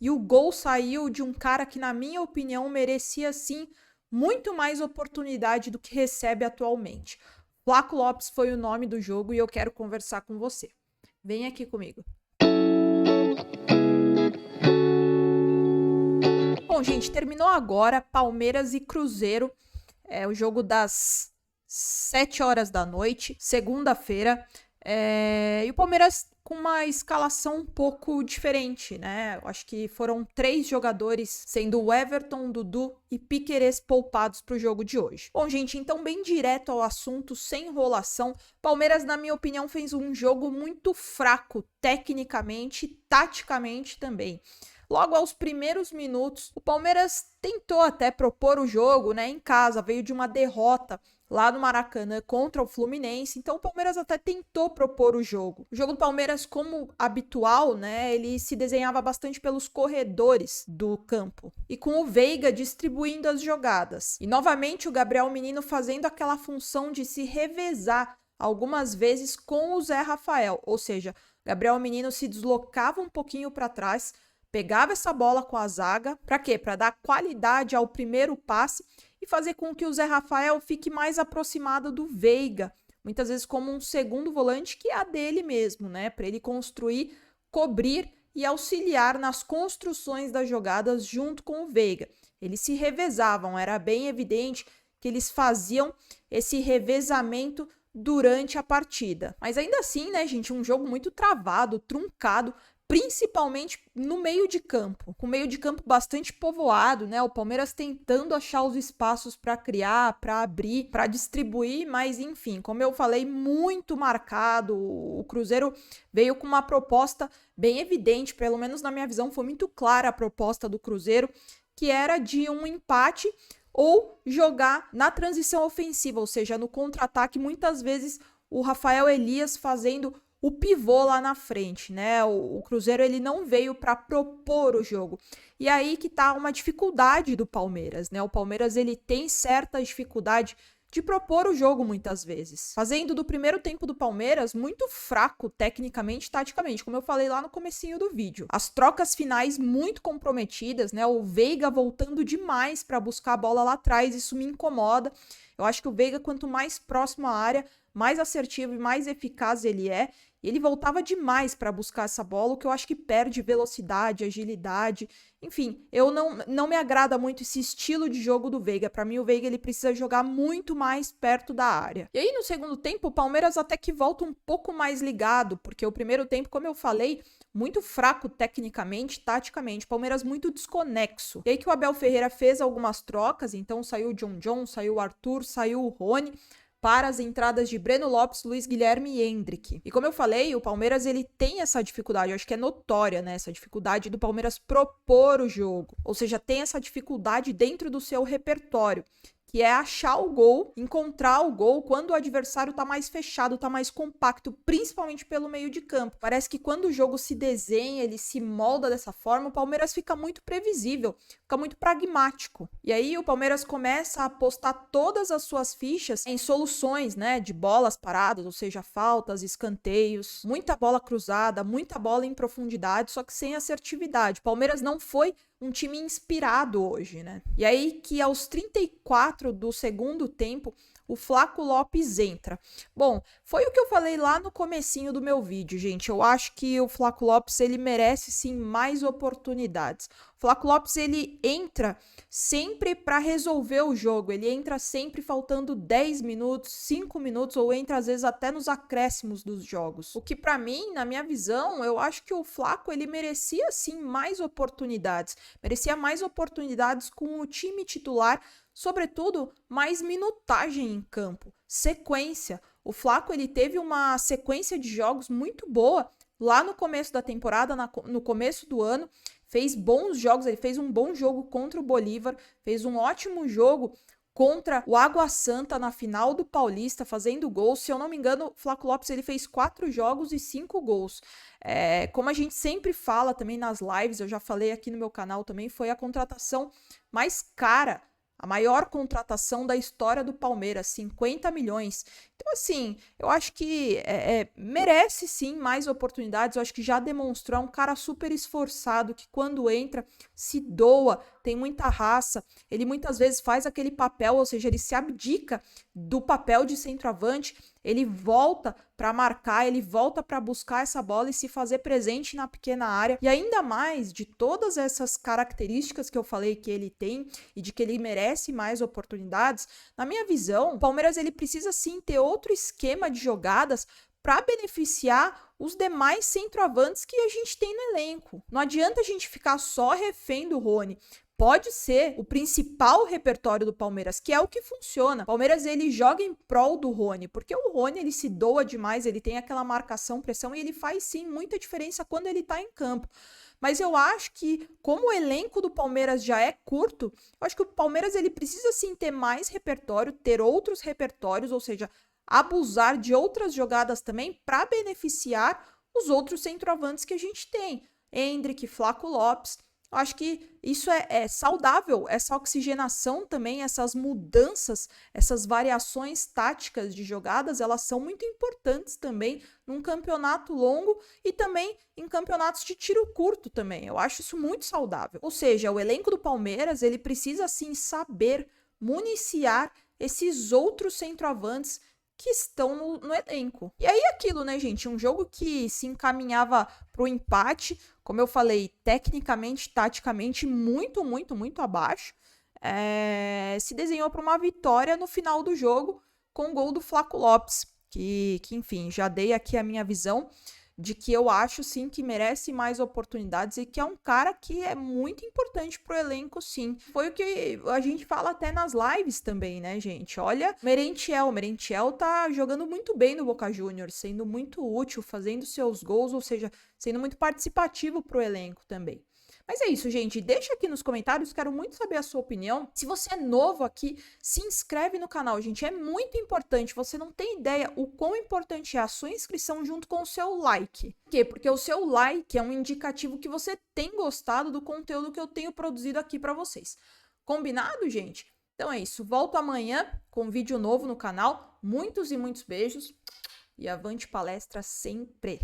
e o gol saiu de um cara que, na minha opinião, merecia sim muito mais oportunidade do que recebe atualmente. Flaco Lopes foi o nome do jogo e eu quero conversar com você. Vem aqui comigo. Bom, gente, terminou agora Palmeiras e Cruzeiro. É o jogo das 7 horas da noite, segunda-feira. E o Palmeiras com uma escalação um pouco diferente, né? Eu acho que foram 3 jogadores, sendo o Everton, Dudu e Piquerez poupados para o jogo de hoje. Bom, gente, então bem direto ao assunto, sem enrolação. Palmeiras, na minha opinião, fez um jogo muito fraco, tecnicamente e taticamente também. Logo aos primeiros minutos, o Palmeiras tentou até propor o jogo, né, em casa, veio de uma derrota lá no Maracanã contra o Fluminense, então o Palmeiras até tentou propor o jogo. O jogo do Palmeiras, como habitual, né, ele se desenhava bastante pelos corredores do campo e com o Veiga distribuindo as jogadas. E novamente o Gabriel Menino fazendo aquela função de se revezar algumas vezes com o Zé Rafael, ou seja, Gabriel Menino se deslocava um pouquinho para trás, pegava essa bola com a zaga, para quê? Para dar qualidade ao primeiro passe e fazer com que o Zé Rafael fique mais aproximado do Veiga, muitas vezes como um segundo volante que é a dele mesmo, né? Para ele construir, cobrir e auxiliar nas construções das jogadas junto com o Veiga. Eles se revezavam, era bem evidente que eles faziam esse revezamento durante a partida. Mas ainda assim, né, gente, um jogo muito travado, truncado, principalmente no meio de campo, com o meio de campo bastante povoado, né? O Palmeiras tentando achar os espaços para criar, para abrir, para distribuir, mas enfim, como eu falei, muito marcado. O Cruzeiro veio com uma proposta bem evidente, pelo menos na minha visão, foi muito clara a proposta do Cruzeiro, que era de um empate ou jogar na transição ofensiva, ou seja, no contra-ataque, muitas vezes o Rafael Elias fazendo o pivô lá na frente, né? O Cruzeiro ele não veio para propor o jogo. E aí que tá uma dificuldade do Palmeiras, né? O Palmeiras ele tem certa dificuldade de propor o jogo muitas vezes, fazendo do primeiro tempo do Palmeiras muito fraco tecnicamente e taticamente, como eu falei lá no comecinho do vídeo. As trocas finais muito comprometidas, né? O Veiga voltando demais para buscar a bola lá atrás, isso me incomoda. Eu acho que o Veiga, quanto mais próximo à área, mais assertivo e mais eficaz ele é. E ele voltava demais para buscar essa bola, o que eu acho que perde velocidade, agilidade. Enfim, eu não me agrada muito esse estilo de jogo do Veiga. Para mim, o Veiga ele precisa jogar muito mais perto da área. E aí, no segundo tempo, o Palmeiras até que volta um pouco mais ligado, porque o primeiro tempo, como eu falei, muito fraco tecnicamente, taticamente. Palmeiras muito desconexo. E aí que o Abel Ferreira fez algumas trocas, então saiu o John, saiu o Arthur, saiu o Rony, para as entradas de Breno Lopes, Luiz Guilherme e Endrick. E como eu falei, o Palmeiras ele tem essa dificuldade, eu acho que é notória, né? Essa dificuldade do Palmeiras propor o jogo. Ou seja, tem essa dificuldade dentro do seu repertório, que é achar o gol, encontrar o gol quando o adversário tá mais fechado, tá mais compacto, principalmente pelo meio de campo. Parece que quando o jogo se desenha, ele se molda dessa forma, o Palmeiras fica muito previsível, fica muito pragmático. E aí o Palmeiras começa a apostar todas as suas fichas em soluções, né, de bolas paradas, ou seja, faltas, escanteios, muita bola cruzada, muita bola em profundidade, só que sem assertividade. O Palmeiras não foi um time inspirado hoje, né? E aí que aos 34 do segundo tempo, o Flaco Lopes entra. Bom, foi o que eu falei lá no comecinho do meu vídeo, gente. Eu acho que o Flaco Lopes, ele merece sim mais oportunidades. O Flaco Lopes, ele entra sempre para resolver o jogo. Ele entra sempre faltando 10 minutos, 5 minutos, ou entra às vezes até nos acréscimos dos jogos. O que para mim, na minha visão, eu acho que o Flaco, ele merecia sim mais oportunidades. Merecia mais oportunidades com o time titular, sobretudo mais minutagem em campo, sequência. O Flaco ele teve uma sequência de jogos muito boa lá no começo da temporada, no começo do ano, fez bons jogos, ele fez um bom jogo contra o Bolívar, fez um ótimo jogo contra o Água Santa na final do Paulista, fazendo gols. Se eu não me engano, o Flaco Lopes ele fez 4 jogos e 5 gols. Como a gente sempre fala também nas lives, eu já falei aqui no meu canal também, foi a contratação mais cara, a maior contratação da história do Palmeiras, 50 milhões. Então, assim, eu acho que merece sim mais oportunidades. Eu acho que já demonstrou, é um cara super esforçado, que quando entra se doa, tem muita raça. Ele muitas vezes faz aquele papel, ou seja, ele se abdica do papel de centroavante, ele volta para marcar, ele volta para buscar essa bola e se fazer presente na pequena área. E ainda mais de todas essas características que eu falei que ele tem e de que ele merece mais oportunidades, na minha visão, o Palmeiras ele precisa sim ter outro esquema de jogadas para beneficiar os demais centroavantes que a gente tem no elenco. Não adianta a gente ficar só refém do Rony. Pode ser o principal repertório do Palmeiras, que é o que funciona. O Palmeiras ele joga em prol do Rony, porque o Rony ele se doa demais, ele tem aquela marcação, pressão e ele faz sim muita diferença quando ele tá em campo. Mas eu acho que, como o elenco do Palmeiras já é curto, eu acho que o Palmeiras ele precisa sim ter mais repertório, ter outros repertórios, ou seja, abusar de outras jogadas também para beneficiar os outros centroavantes que a gente tem. Endrick, Flaco Lopes. Eu acho que isso é saudável, essa oxigenação também, essas mudanças, essas variações táticas de jogadas, elas são muito importantes também num campeonato longo e também em campeonatos de tiro curto também. Eu acho isso muito saudável. Ou seja, o elenco do Palmeiras, ele precisa sim saber municiar esses outros centroavantes que estão no elenco. E aí aquilo, né, gente? Um jogo que se encaminhava pro empate, como eu falei, tecnicamente, taticamente, muito, muito, muito abaixo. Se desenhou para uma vitória no final do jogo com o gol do Flaco Lopes, que enfim, já dei aqui a minha visão de que eu acho sim que merece mais oportunidades e que é um cara que é muito importante pro elenco, sim. Foi o que a gente fala até nas lives também, né, gente? Olha, o Merentiel tá jogando muito bem no Boca Juniors, sendo muito útil, fazendo seus gols, ou seja, sendo muito participativo pro elenco também. Mas é isso, gente. Deixa aqui nos comentários, quero muito saber a sua opinião. Se você é novo aqui, se inscreve no canal, gente. É muito importante. Você não tem ideia o quão importante é a sua inscrição junto com o seu like. Por quê? Porque o seu like é um indicativo que você tem gostado do conteúdo que eu tenho produzido aqui para vocês. Combinado, gente? Então é isso. Volto amanhã com um vídeo novo no canal. Muitos e muitos beijos. E avante palestra sempre!